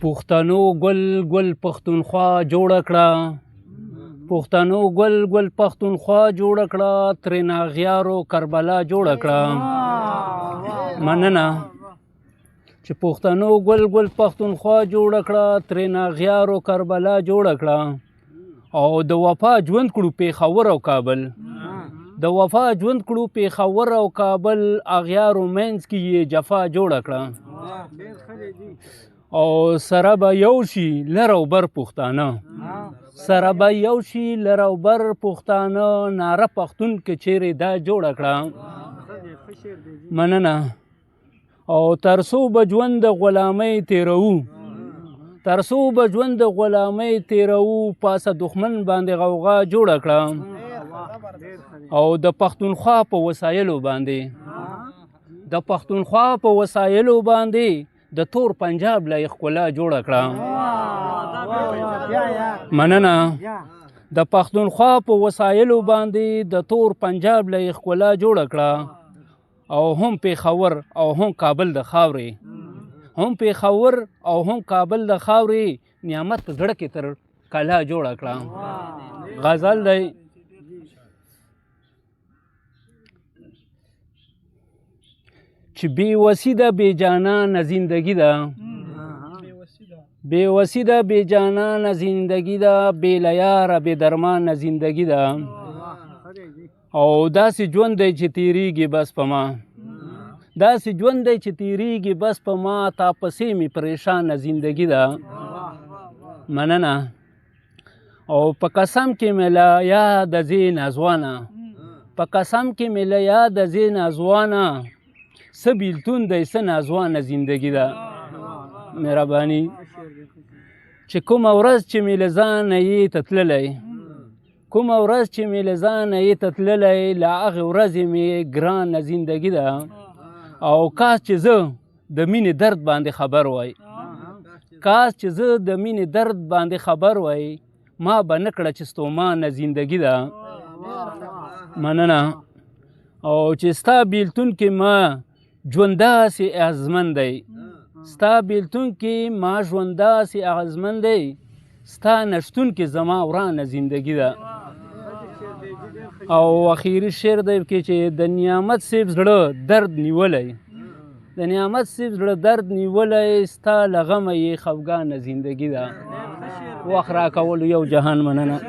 پښتنو ګل ګل پښتونخوا جوړه کړه، پښتنو ګل ګل پښتونخوا جوړه کړه، ترېنه اغیارو کربلا جوړه کړه. مننه چې پښتنو ګل ګل پښتونخوا جوړه کړه، ترېنه اغیارو کربلا جوړه کړه. او د وفا ژوند کړو پېښور او کابل، د وفا ژوند کړو پېښور او کابل، اغیارو منځ کې یې جفا جوړه کړه. او سره به یو شي لر او بر پښتانه، سره به یو شي لر او بر پښتانه، ناره پښتون که چیرې دا جوړه کړه. مننه. او تر څو به ژوند د غلامۍ تېروو، تر څو به ژوند د غلامۍ تېروو، پاسه دښمن باندې غوغا جوړه کړه. او د پښتونخوا په وسایلو باندې، د پښتونخوا په وسایلو باندې د تور پنجاب له ښکلا جوړه کړه. مننه. د پښتونخوا په وسایلو باندې د تور پنجاب له ښکلا جوړه کړه. او هم پېښور او هم کابل د خاورې، هم پېښور او هم کابل د خاورې، نعمت په زړه کې تر کلا جوړه کړه. غزل دی. چې بې وسي ده بې جانانه زندګي ده، بې وسي ده بې جانانه زندګي ده، بې له یاره بې درمانه زندګي ده. او داسې ژوند دی چې تېرېږي بس په ما، داسې ژوند دی چې تېرېږي بس په ما، تا پسې مې پریشانه زندګي ده. مننه. او په قسم کې مې له یاده ځې نازوانه، په قسم کې مې له یاده ځې نازوانه، څه بېلتون دی څه نازوانه زندګي ده. مهرباني. چې کومه ورځ چې مې له ځانه یې ته تللی، کومه ورځ چې مې له ځانه یې ته تللی، له هغې ورځې مې ګرانه زندګي ده. او کاش چې زه د مینې درد باندې خبر وای، کاش چې زه د مینې درد باندې خبر وای، ما به نه کړه چې ستومانه زندګي ده. مننه. او چې ستا بېلتون کې ما ژوند داسې اغېزمن دی، ستا بېلتون کې ما ژوند داسې اغېزمن دی، ستا نشتون کې زما ورانه زندګي ده. او اخیري شعر دی کې چې د نعمت صاحب زړه درد نیولی، د نعمت صاحب زړه درد نیولی، ستا له غمه یې خفګانه زندګي ده. وخت راکولو یو جهان. مننه.